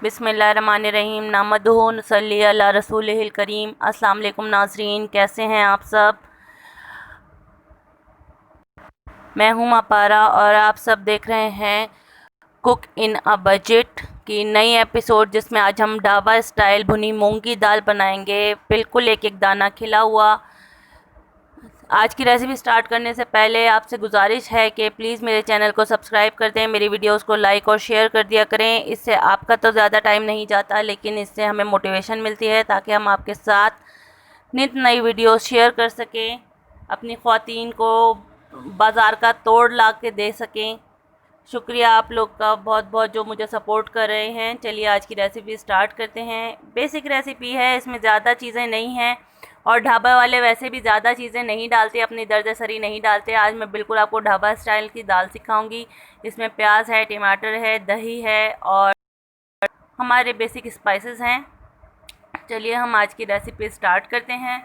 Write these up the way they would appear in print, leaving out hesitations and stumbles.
बिस्मिल्लाहिर्रहमानिर्रहीम नहमदुहु नसल्ली अला रसूलिहिल करीम। अस्सलाम वालेकुम नाज़रीन, कैसे हैं आप सब। मैं हूं अपारा और आप सब देख रहे हैं कुक इन अ बजट की नई एपिसोड, जिसमें आज हम ढाबा स्टाइल भुनी मूंग की दाल बनाएंगे, बिल्कुल एक एक दाना खिला हुआ। आज की रेसिपी स्टार्ट करने से पहले आपसे गुजारिश है कि प्लीज़ मेरे चैनल को सब्सक्राइब कर दें, मेरी वीडियोस को लाइक और शेयर कर दिया करें। इससे आपका तो ज़्यादा टाइम नहीं जाता, लेकिन इससे हमें मोटिवेशन मिलती है ताकि हम आपके साथ नित नई वीडियोस शेयर कर सकें, अपनी ख़वातीन को बाज़ार का तोड़ ला के दे सकें। शुक्रिया आप लोग का बहुत बहुत जो मुझे सपोर्ट कर रहे हैं। चलिए आज की रेसिपी स्टार्ट करते हैं। बेसिक रेसिपी है, इसमें ज़्यादा चीज़ें नहीं हैं और ढाबा वाले वैसे भी ज़्यादा चीज़ें नहीं डालते, अपनी दर्द सरी नहीं डालते। आज मैं बिल्कुल आपको ढाबा स्टाइल की दाल सिखाऊंगी। इसमें प्याज है, टमाटर है, दही है और हमारे बेसिक स्पाइसेस हैं। चलिए हम आज की रेसिपी स्टार्ट करते हैं।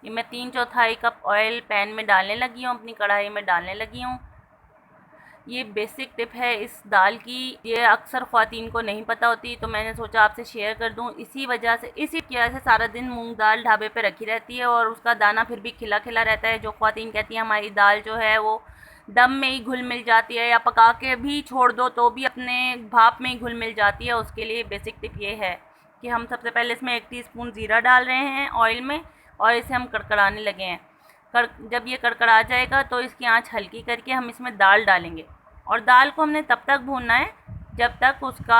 ये मैं 3/4 कप ऑयल पैन में डालने लगी हूँ, अपनी कढ़ाई में डालने लगी हूँ। ये बेसिक टिप है इस दाल की, ये अक्सर ख़वातीन को नहीं पता होती, तो मैंने सोचा आपसे शेयर कर दूं। इसी वजह से सारा दिन मूंग दाल ढाबे पे रखी रहती है और उसका दाना फिर भी खिला खिला रहता है। जो ख़वातीन कहती हैं हमारी दाल जो है वो दम में ही घुल मिल जाती है, या पका के भी छोड़ दो तो भी अपने भाप में ही घुल मिल जाती है, उसके लिए बेसिक टिप ये है कि हम सबसे पहले इसमें 1 टीस्पून ज़ीरा डाल रहे हैं ऑयल में और इसे हम कड़कड़ाने लगे हैं। जब ये कड़कड़ा जाएगा तो इसकी आंच हल्की करके हम इसमें दाल डालेंगे और दाल को हमने तब तक भूनना है जब तक उसका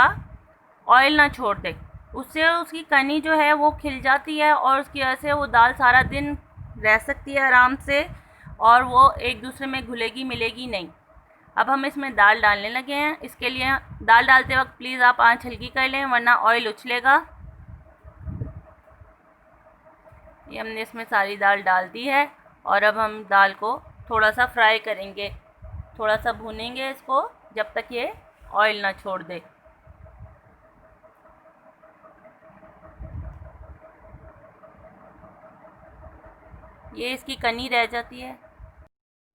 ऑयल ना छोड़ दे। उससे उसकी कनी जो है वो खिल जाती है और उसकी वजह से वो दाल सारा दिन रह सकती है आराम से और वो एक दूसरे में घुलेगी मिलेगी नहीं। अब हम इसमें दाल डालने लगे हैं। इसके लिए दाल डालते वक्त प्लीज़ आप आंच हल्की कर लें, वरना ऑयल उछलेगा। ये हमने इसमें सारी दाल डाल दी है और अब हम दाल को थोड़ा सा फ्राई करेंगे, थोड़ा सा भूनेंगे इसको जब तक ये ऑयल ना छोड़ दे। ये इसकी कनी रह जाती है।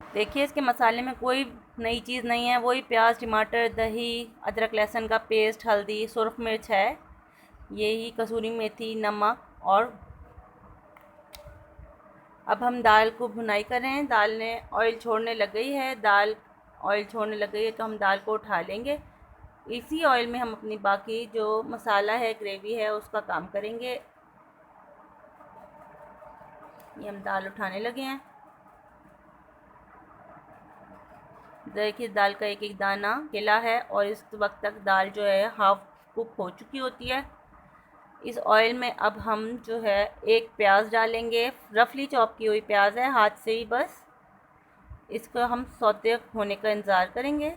देखिए इसके मसाले में कोई नई चीज़ नहीं है, वही प्याज, टमाटर, दही, अदरक लहसुन का पेस्ट, हल्दी, सुरख मिर्च है, यही कसूरी मेथी, नमक। और अब हम दाल को भुनाई कर रहे हैं। दाल ने ऑयल छोड़ने लग गई है, दाल ऑयल छोड़ने लग गई है तो हम दाल को उठा लेंगे। इसी ऑयल में हम अपनी बाकी जो मसाला है, ग्रेवी है, उसका काम करेंगे। ये हम दाल उठाने लगे हैं। देखिए दाल का एक एक दाना गिला है और इस वक्त तक दाल जो है हाफ कुक हो चुकी होती है। इस ऑयल में अब हम जो है एक प्याज डालेंगे, रफली चॉप की हुई प्याज है, हाथ से ही बस इसको हम सौते होने का इंतज़ार करेंगे।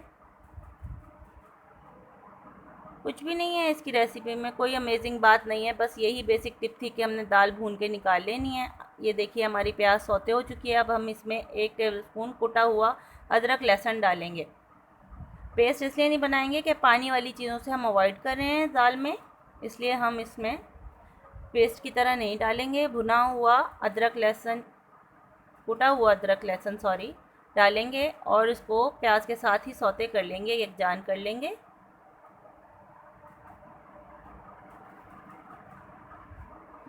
कुछ भी नहीं है इसकी रेसिपी में, कोई अमेजिंग बात नहीं है, बस यही बेसिक टिप थी कि हमने दाल भून के निकाल लेनी है। ये देखिए हमारी प्याज सौते हो चुकी है। अब हम इसमें 1 टेबलस्पून कुटा हुआ अदरक लहसुन डालेंगे। पेस्ट इसलिए नहीं बनाएंगे कि पानी वाली चीज़ों से हम अवॉइड कर रहे हैं दाल में, इसलिए हम इसमें पेस्ट की तरह नहीं डालेंगे। भुना हुआ अदरक लहसुन, कुटा हुआ अदरक लहसुन डालेंगे और इसको प्याज के साथ ही सौते कर लेंगे, यकजान कर लेंगे।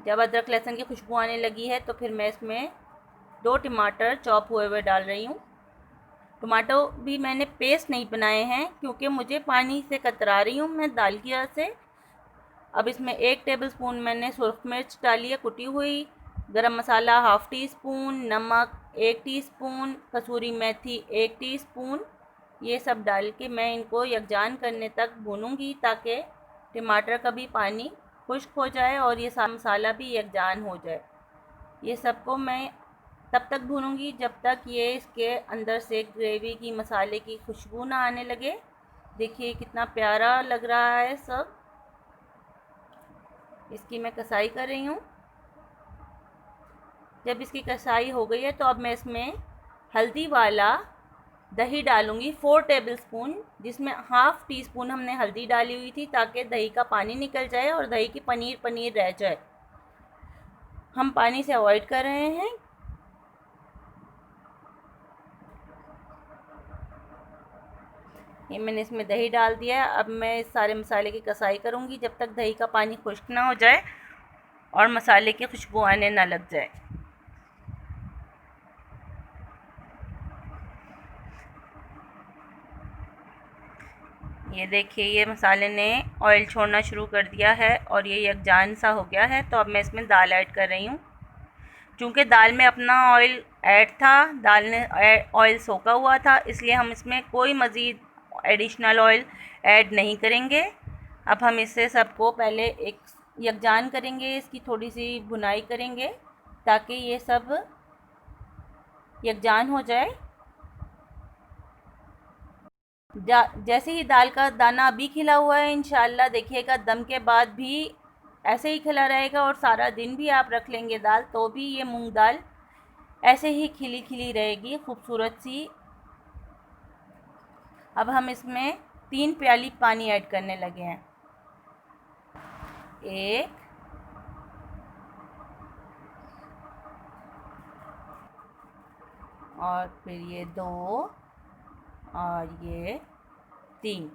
जब अदरक लहसुन की खुशबू आने लगी है तो फिर मैं इसमें 2 टमाटर चॉप हुए हुए डाल रही हूँ। टमाटो भी मैंने पेस्ट नहीं बनाए हैं क्योंकि मुझे पानी से कतरा रही हूँ मैं दाल की वजह से। अब इसमें 1 टेबलस्पून मैंने सुरख मिर्च डाली है कुटी हुई, गरम मसाला हाफ़ टी स्पून, नमक 1 टीस्पून, कसूरी मेथी 1 टीस्पून। ये सब डाल के मैं इनको यकजान करने तक भूनूंगी ताकि टमाटर का भी पानी खुश्क हो जाए और ये सारा मसाला भी यकजान हो जाए। ये सबको मैं तब तक भूनूंगी जब तक ये इसके अंदर से ग्रेवी की, मसाले की खुशबू ना आने लगे। देखिए कितना प्यारा लग रहा है सब। इसकी मैं कसाई कर रही हूँ। जब इसकी कसाई हो गई है तो अब मैं इसमें हल्दी वाला दही डालूँगी 4 टेबलस्पून, जिसमें हाफ़ टी स्पून हमने हल्दी डाली हुई थी ताकि दही का पानी निकल जाए और दही की पनीर पनीर रह जाए। हम पानी से अवॉइड कर रहे हैं। ये मैंने इसमें दही डाल दिया है। अब मैं इस सारे मसाले की कसाई करूँगी जब तक दही का पानी खुश्क ना हो जाए और मसाले की खुशबू आने ना लग जाए। ये देखिए, ये मसाले ने ऑयल छोड़ना शुरू कर दिया है और ये यकजान सा हो गया है। तो अब मैं इसमें दाल ऐड कर रही हूँ। चूँकि दाल में अपना ऑयल ऐड था, दाल ने ऑयल सोखा हुआ था, इसलिए हम इसमें कोई मज़ीद एडिशनल ऑयल ऐड नहीं करेंगे। अब हम इससे सबको पहले एक यकजान करेंगे, इसकी थोड़ी सी भुनाई करेंगे ताकि ये सब यकजान हो जाए। जैसे ही दाल का दाना अभी खिला हुआ है, इंशाल्लाह देखिएगा दम के बाद भी ऐसे ही खिला रहेगा और सारा दिन भी आप रख लेंगे दाल तो भी ये मूंग दाल ऐसे ही खिली खिली रहेगी, खूबसूरत सी। अब हम इसमें 3 प्याली पानी ऐड करने लगे हैं। 1, और फिर ये 2 और ये 3।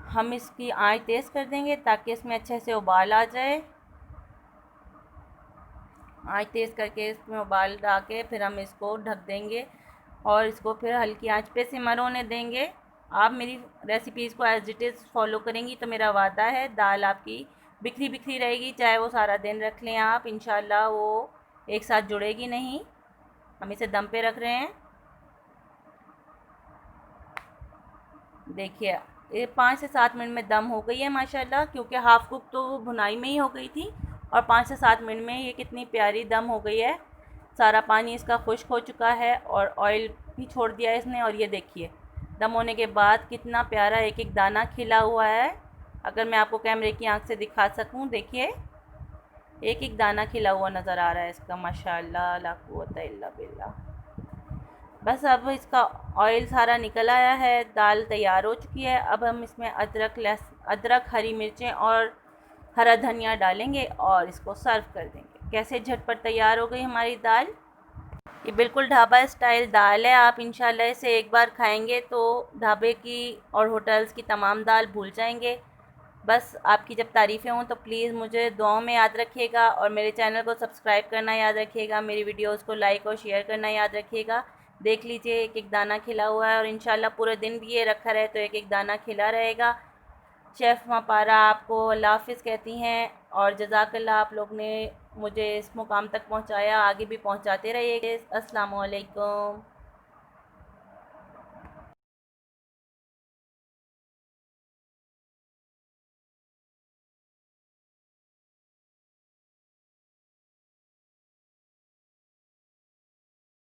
हम इसकी आंच तेज़ कर देंगे ताकि इसमें अच्छे से उबाल आ जाए। आंच तेज़ करके इसमें उबाल ला के फिर हम इसको ढक देंगे और इसको फिर हल्की आंच पे सिमर होने देंगे। आप मेरी रेसिपीज़ को एज इट इज़ फॉलो करेंगी तो मेरा वादा है दाल आपकी बिखरी बिखरी रहेगी, चाहे वो सारा दिन रख लें आप, इंशाल्लाह वो एक साथ जुड़ेगी नहीं। हम इसे दम पे रख रहे हैं। देखिए, ये 5 से 7 मिनट में दम हो गई है माशाल्लाह, क्योंकि हाफ़ कुक तो भुनाई में ही हो गई थी और 5 से 7 मिनट में ये कितनी प्यारी दम हो गई है। सारा पानी इसका खुश्क हो चुका है और ऑयल भी छोड़ दिया है इसने। और ये देखिए, दम होने के बाद कितना प्यारा एक एक दाना खिला हुआ है। अगर मैं आपको कैमरे की आंख से दिखा सकूं, देखिए एक एक दाना खिला हुआ नज़र आ रहा है इसका। माशाल्लाह, ला कुव्वता इल्ला बिल्लाह। बस अब इसका ऑयल सारा निकल आया है, दाल तैयार हो चुकी है। अब हम इसमें अदरक, हरी मिर्चें और हरा धनिया डालेंगे और इसको सर्व कर देंगे। कैसे झटपट तैयार हो गई हमारी दाल। ये बिल्कुल ढाबा स्टाइल दाल है। आप इंशाल्लाह इसे एक बार खाएंगे तो ढाबे की और होटल्स की तमाम दाल भूल जाएंगे। बस आपकी जब तारीफ़ें हों तो प्लीज़ मुझे दुआओं में याद रखिएगा और मेरे चैनल को सब्सक्राइब करना याद रखिएगा। मेरी वीडियोस को लाइक और शेयर करना याद रखिएगा। देख लीजिए, एक एक दाना खिला हुआ है और इंशाल्लाह पूरे दिन भी ये रखा रहे तो एक एक दाना खिला रहेगा। शेफ़ मापारा आपको अल्लाह हाफ़िज़ कहती हैं और जज़ाकल्लाह, आप लोग ने मुझे इस मुकाम तक पहुँचाया, आगे भी पहुँचाते रहिए। अस्सलामु अलैकुम।